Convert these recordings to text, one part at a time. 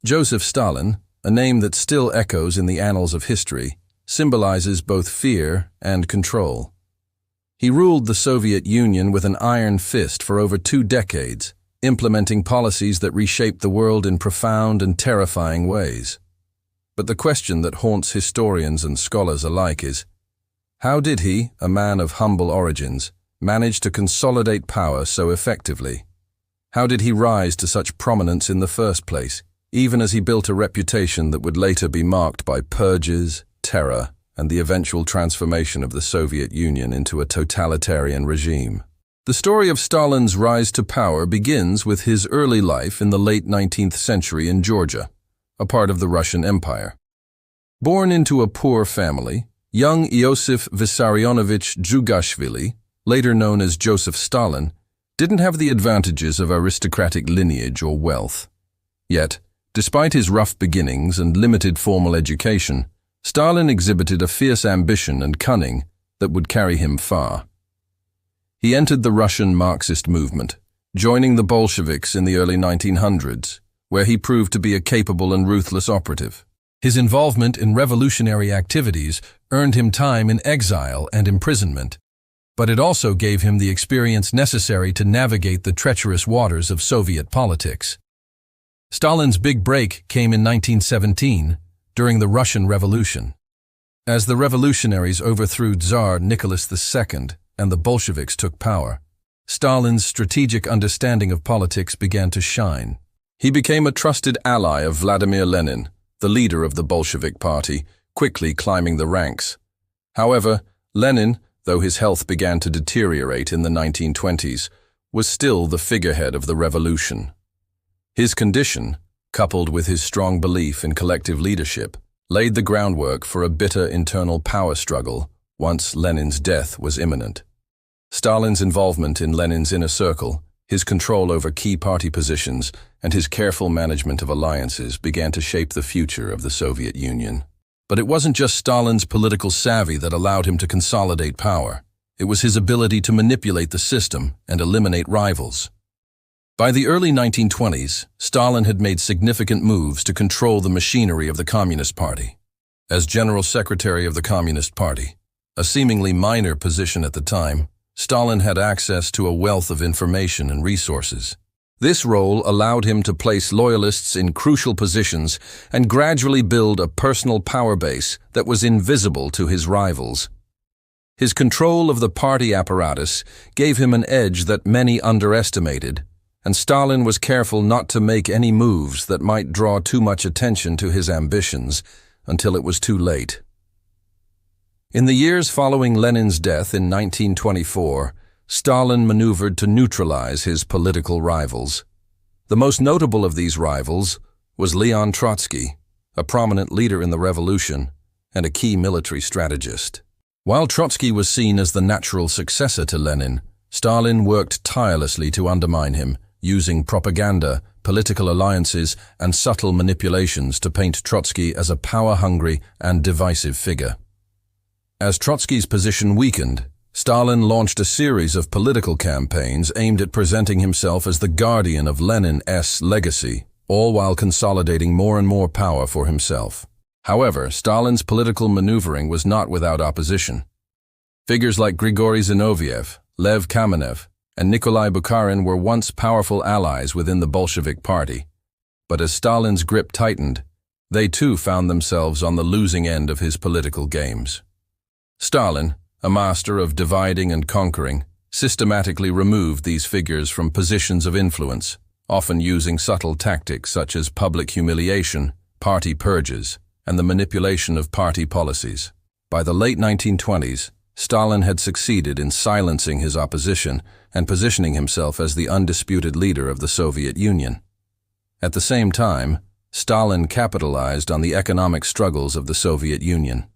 Joseph Stalin, a name that still echoes in the annals of history, symbolizes both fear and control. He ruled the Soviet Union with an iron fist for over 2 decades, implementing policies that reshaped the world in profound and terrifying ways. But the question that haunts historians and scholars alike is, how did he, a man of humble origins, manage to consolidate power so effectively? How did he rise to such prominence in the first place, even as he built a reputation that would later be marked by purges, terror, and the eventual transformation of the Soviet Union into a totalitarian regime? The story of Stalin's rise to power begins with his early life in the late 19th century in Georgia, a part of the Russian Empire. Born into a poor family, young Iosif Vissarionovich Djugashvili, later known as Joseph Stalin, didn't have the advantages of aristocratic lineage or wealth. Yet, despite his rough beginnings and limited formal education, Stalin exhibited a fierce ambition and cunning that would carry him far. He entered the Russian Marxist movement, joining the Bolsheviks in the early 1900s, where he proved to be a capable and ruthless operative. His involvement in revolutionary activities earned him time in exile and imprisonment, but it also gave him the experience necessary to navigate the treacherous waters of Soviet politics. Stalin's big break came in 1917, during the Russian Revolution. As the revolutionaries overthrew Tsar Nicholas II and the Bolsheviks took power, Stalin's strategic understanding of politics began to shine. He became a trusted ally of Vladimir Lenin, the leader of the Bolshevik Party, quickly climbing the ranks. However, Lenin, though his health began to deteriorate in the 1920s, was still the figurehead of the revolution. His condition, coupled with his strong belief in collective leadership, laid the groundwork for a bitter internal power struggle once Lenin's death was imminent. Stalin's involvement in Lenin's inner circle, his control over key party positions, and his careful management of alliances began to shape the future of the Soviet Union. But it wasn't just Stalin's political savvy that allowed him to consolidate power. It was his ability to manipulate the system and eliminate rivals. By the early 1920s, Stalin had made significant moves to control the machinery of the Communist Party. As General Secretary of the Communist Party, a seemingly minor position at the time, Stalin had access to a wealth of information and resources. This role allowed him to place loyalists in crucial positions and gradually build a personal power base that was invisible to his rivals. His control of the party apparatus gave him an edge that many underestimated, and Stalin was careful not to make any moves that might draw too much attention to his ambitions until it was too late. In the years following Lenin's death in 1924, Stalin maneuvered to neutralize his political rivals. The most notable of these rivals was Leon Trotsky, a prominent leader in the revolution and a key military strategist. While Trotsky was seen as the natural successor to Lenin, Stalin worked tirelessly to undermine him, using propaganda, political alliances, and subtle manipulations to paint Trotsky as a power-hungry and divisive figure. As Trotsky's position weakened, Stalin launched a series of political campaigns aimed at presenting himself as the guardian of Lenin's legacy, all while consolidating more and more power for himself. However, Stalin's political maneuvering was not without opposition. Figures like Grigory Zinoviev, Lev Kamenev, and Nikolai Bukharin were once powerful allies within the Bolshevik Party. But as Stalin's grip tightened, they too found themselves on the losing end of his political games. Stalin, a master of dividing and conquering, systematically removed these figures from positions of influence, often using subtle tactics such as public humiliation, party purges, and the manipulation of party policies. By the late 1920s, Stalin had succeeded in silencing his opposition and positioning himself as the undisputed leader of the Soviet Union. At the same time, Stalin capitalized on the economic struggles of the Soviet Union.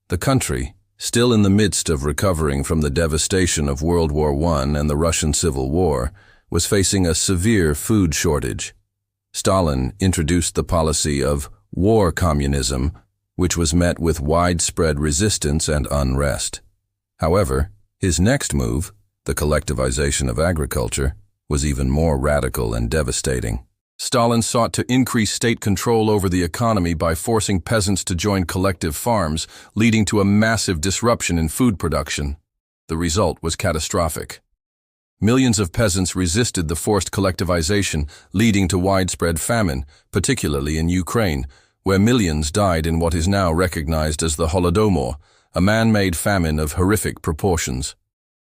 The country, still in the midst of recovering from the devastation of World War I and the Russian Civil War, was facing a severe food shortage. Stalin introduced the policy of war communism, which was met with widespread resistance and unrest. However, his next move, the collectivization of agriculture, was even more radical and devastating. Stalin sought to increase state control over the economy by forcing peasants to join collective farms, leading to a massive disruption in food production. The result was catastrophic. Millions of peasants resisted the forced collectivization, leading to widespread famine, particularly in Ukraine, where millions died in what is now recognized as the Holodomor, a man-made famine of horrific proportions.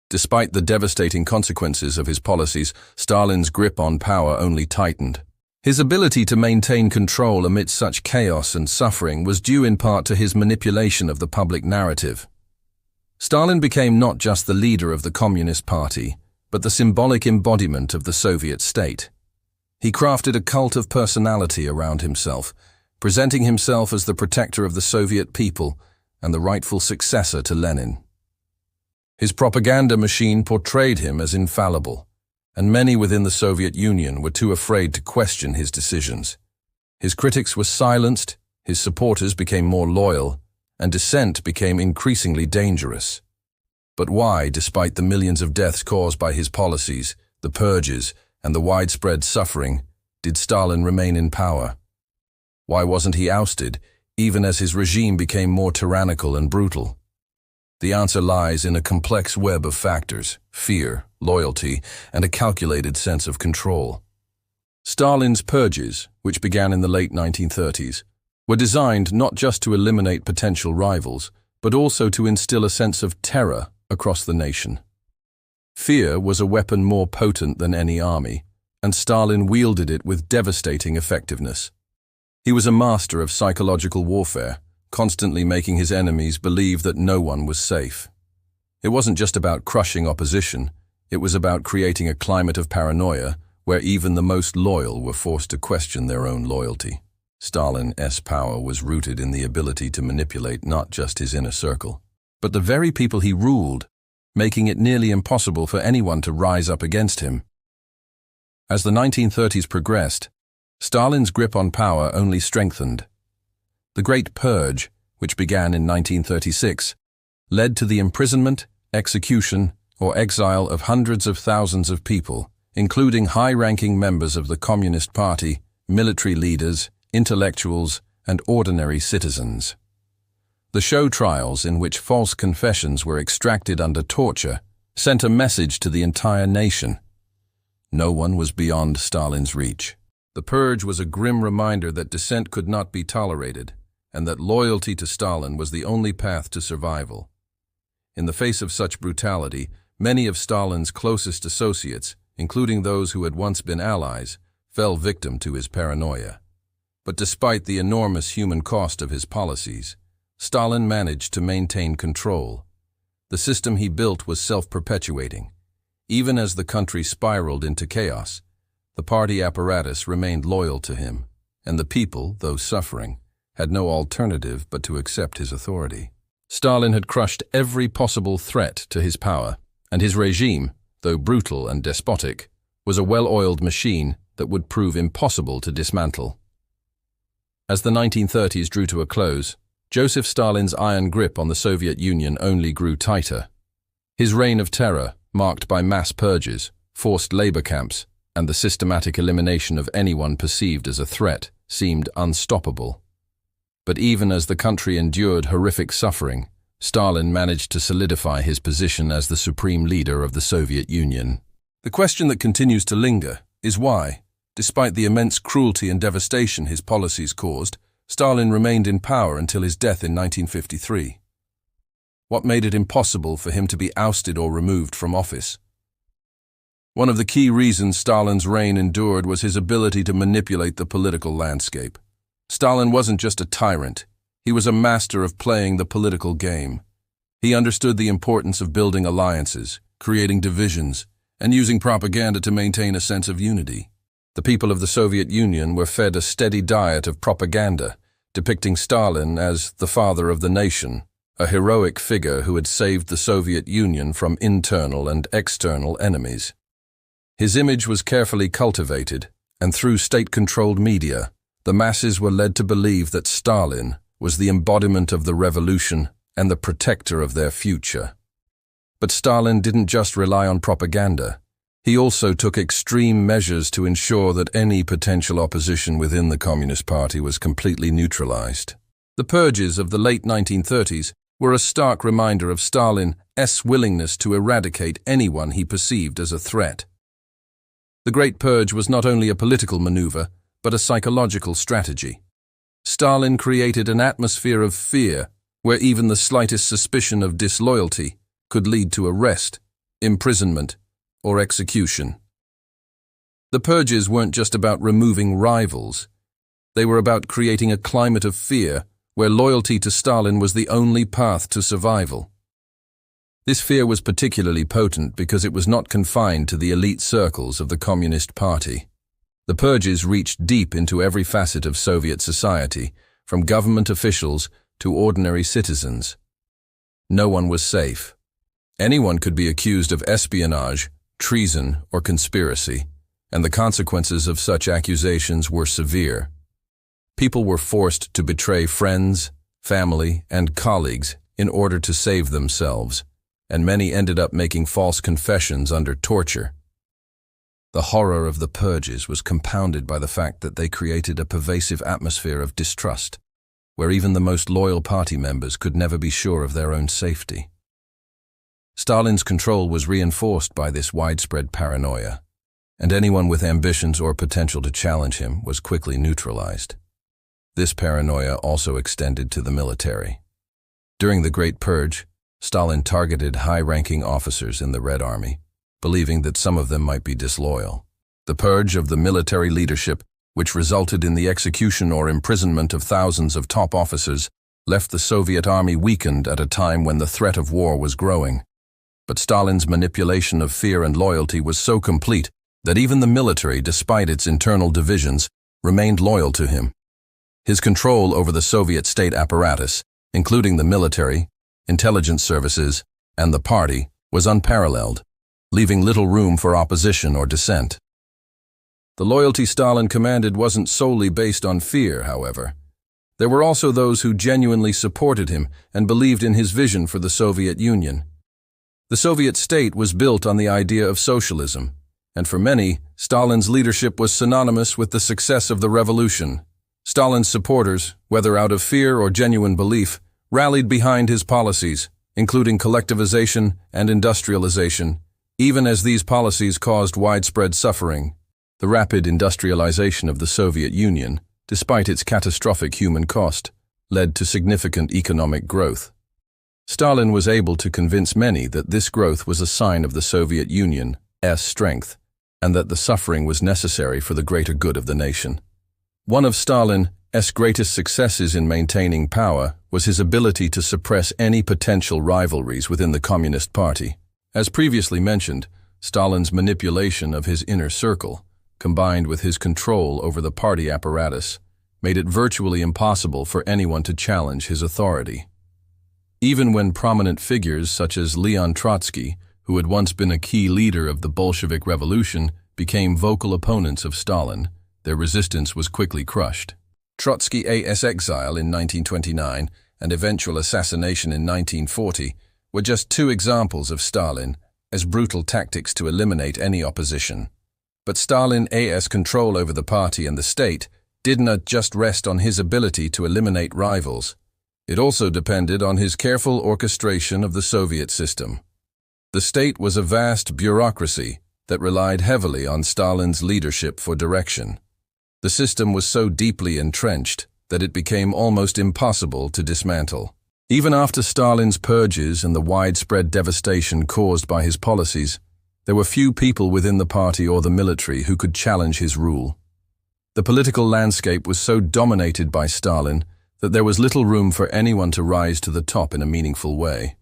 Despite the devastating consequences of his policies, Stalin's grip on power only tightened. His ability to maintain control amidst such chaos and suffering was due in part to his manipulation of the public narrative. Stalin became not just the leader of the Communist Party, but the symbolic embodiment of the Soviet state. He crafted a cult of personality around himself, presenting himself as the protector of the Soviet people and the rightful successor to Lenin. His propaganda machine portrayed him as infallible, and many within the Soviet Union were too afraid to question his decisions. His critics were silenced, his supporters became more loyal, and dissent became increasingly dangerous. But why, despite the millions of deaths caused by his policies, the purges, and the widespread suffering, did Stalin remain in power? Why wasn't he ousted, even as his regime became more tyrannical and brutal? The answer lies in a complex web of factors: fear, loyalty, and a calculated sense of control. Stalin's purges, which began in the late 1930s, were designed not just to eliminate potential rivals, but also to instill a sense of terror across the nation. Fear was a weapon more potent than any army, and Stalin wielded it with devastating effectiveness. He was a master of psychological warfare, constantly making his enemies believe that no one was safe. It wasn't just about crushing opposition, it was about creating a climate of paranoia where even the most loyal were forced to question their own loyalty. Stalin's power was rooted in the ability to manipulate not just his inner circle, but the very people he ruled, making it nearly impossible for anyone to rise up against him. As the 1930s progressed, Stalin's grip on power only strengthened. The Great Purge, which began in 1936, led to the imprisonment, execution, or exile of hundreds of thousands of people, including high-ranking members of the Communist Party, military leaders, intellectuals, and ordinary citizens. The show trials, in which false confessions were extracted under torture, sent a message to the entire nation. No one was beyond Stalin's reach. The purge was a grim reminder that dissent could not be tolerated, and that loyalty to Stalin was the only path to survival. In the face of such brutality, many of Stalin's closest associates, including those who had once been allies, fell victim to his paranoia. But despite the enormous human cost of his policies, Stalin managed to maintain control. The system he built was self-perpetuating. Even as the country spiraled into chaos, the party apparatus remained loyal to him, and the people, though suffering, had no alternative but to accept his authority. Stalin had crushed every possible threat to his power, and his regime, though brutal and despotic, was a well-oiled machine that would prove impossible to dismantle. As the 1930s drew to a close, Joseph Stalin's iron grip on the Soviet Union only grew tighter. His reign of terror, marked by mass purges, forced labor camps, and the systematic elimination of anyone perceived as a threat, seemed unstoppable. But even as the country endured horrific suffering, Stalin managed to solidify his position as the supreme leader of the Soviet Union. The question that continues to linger is why, despite the immense cruelty and devastation his policies caused, Stalin remained in power until his death in 1953. What made it impossible for him to be ousted or removed from office? One of the key reasons Stalin's reign endured was his ability to manipulate the political landscape. Stalin wasn't just a tyrant, he was a master of playing the political game. He understood the importance of building alliances, creating divisions, and using propaganda to maintain a sense of unity. The people of the Soviet Union were fed a steady diet of propaganda, depicting Stalin as the father of the nation, a heroic figure who had saved the Soviet Union from internal and external enemies. His image was carefully cultivated, and through state-controlled media, the masses were led to believe that Stalin was the embodiment of the revolution and the protector of their future. But Stalin didn't just rely on propaganda. He also took extreme measures to ensure that any potential opposition within the Communist Party was completely neutralized. The purges of the late 1930s were a stark reminder of Stalin's willingness to eradicate anyone he perceived as a threat. The Great Purge was not only a political maneuver, but a psychological strategy. Stalin created an atmosphere of fear where even the slightest suspicion of disloyalty could lead to arrest, imprisonment, or execution. The purges weren't just about removing rivals. They were about creating a climate of fear where loyalty to Stalin was the only path to survival. This fear was particularly potent because it was not confined to the elite circles of the Communist Party. The purges reached deep into every facet of Soviet society, from government officials to ordinary citizens. No one was safe. Anyone could be accused of espionage, treason, or conspiracy, and the consequences of such accusations were severe. People were forced to betray friends, family, and colleagues in order to save themselves, and many ended up making false confessions under torture. The horror of the purges was compounded by the fact that they created a pervasive atmosphere of distrust, where even the most loyal party members could never be sure of their own safety. Stalin's control was reinforced by this widespread paranoia, and anyone with ambitions or potential to challenge him was quickly neutralized. This paranoia also extended to the military. During the Great Purge, Stalin targeted high-ranking officers in the Red Army, believing that some of them might be disloyal. The purge of the military leadership, which resulted in the execution or imprisonment of thousands of top officers, left the Soviet army weakened at a time when the threat of war was growing. But Stalin's manipulation of fear and loyalty was so complete that even the military, despite its internal divisions, remained loyal to him. His control over the Soviet state apparatus, including the military, intelligence services, and the party, was unparalleled, leaving little room for opposition or dissent. The loyalty Stalin commanded wasn't solely based on fear, however. There were also those who genuinely supported him and believed in his vision for the Soviet Union. The Soviet state was built on the idea of socialism, and for many, Stalin's leadership was synonymous with the success of the revolution. Stalin's supporters, whether out of fear or genuine belief, rallied behind his policies, including collectivization and industrialization, even as these policies caused widespread suffering. The rapid industrialization of the Soviet Union, despite its catastrophic human cost, led to significant economic growth. Stalin was able to convince many that this growth was a sign of the Soviet Union's strength, and that the suffering was necessary for the greater good of the nation. One of Stalin's greatest successes in maintaining power was his ability to suppress any potential rivalries within the Communist Party. As previously mentioned, Stalin's manipulation of his inner circle, combined with his control over the party apparatus, made it virtually impossible for anyone to challenge his authority. Even when prominent figures such as Leon Trotsky, who had once been a key leader of the Bolshevik Revolution, became vocal opponents of Stalin, their resistance was quickly crushed. Trotsky's exile in 1929 and eventual assassination in 1940 were just two examples of Stalin's brutal tactics to eliminate any opposition. But Stalin's control over the party and the state did not just rest on his ability to eliminate rivals. It also depended on his careful orchestration of the Soviet system. The state was a vast bureaucracy that relied heavily on Stalin's leadership for direction. The system was so deeply entrenched that it became almost impossible to dismantle. Even after Stalin's purges and the widespread devastation caused by his policies, there were few people within the party or the military who could challenge his rule. The political landscape was so dominated by Stalin that there was little room for anyone to rise to the top in a meaningful way.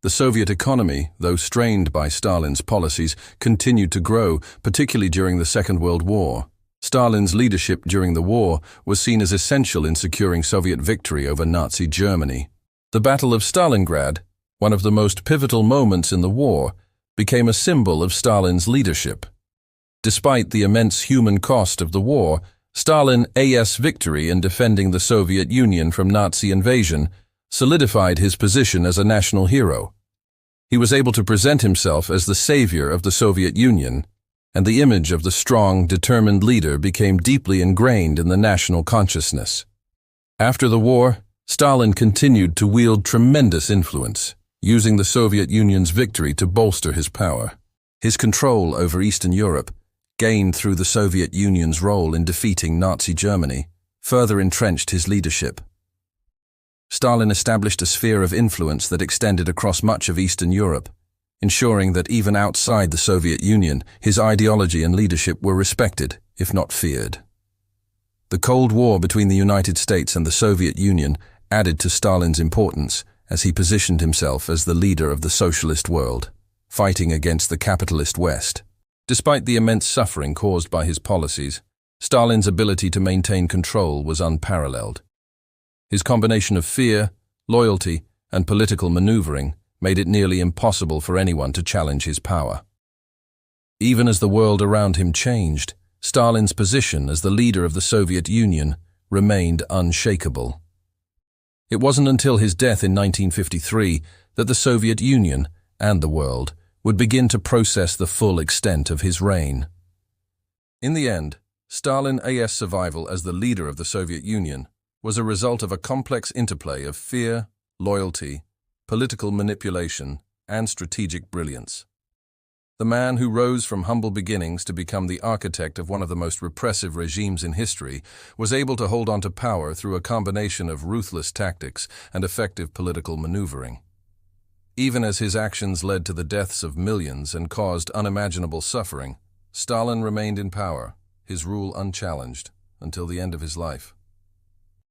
The Soviet economy, though strained by Stalin's policies, continued to grow, particularly during the Second World War. Stalin's leadership during the war was seen as essential in securing Soviet victory over Nazi Germany. The Battle of Stalingrad, one of the most pivotal moments in the war, became a symbol of Stalin's leadership. Despite the immense human cost of the war, Stalin's victory in defending the Soviet Union from Nazi invasion solidified his position as a national hero. He was able to present himself as the savior of the Soviet Union, and the image of the strong, determined leader became deeply ingrained in the national consciousness. After the war, Stalin continued to wield tremendous influence, using the Soviet Union's victory to bolster his power. His control over Eastern Europe, gained through the Soviet Union's role in defeating Nazi Germany, further entrenched his leadership. Stalin established a sphere of influence that extended across much of Eastern Europe, ensuring that even outside the Soviet Union, his ideology and leadership were respected, if not feared. The Cold War between the United States and the Soviet Union added to Stalin's importance as he positioned himself as the leader of the socialist world, fighting against the capitalist West. Despite the immense suffering caused by his policies, Stalin's ability to maintain control was unparalleled. His combination of fear, loyalty, and political maneuvering made it nearly impossible for anyone to challenge his power. Even as the world around him changed, Stalin's position as the leader of the Soviet Union remained unshakable. It wasn't until his death in 1953 that the Soviet Union and the world would begin to process the full extent of his reign. In the end, Stalin's survival as the leader of the Soviet Union was a result of a complex interplay of fear, loyalty, political manipulation, and strategic brilliance. The man who rose from humble beginnings to become the architect of one of the most repressive regimes in history was able to hold on to power through a combination of ruthless tactics and effective political maneuvering. Even as his actions led to the deaths of millions and caused unimaginable suffering, Stalin remained in power, his rule unchallenged, until the end of his life.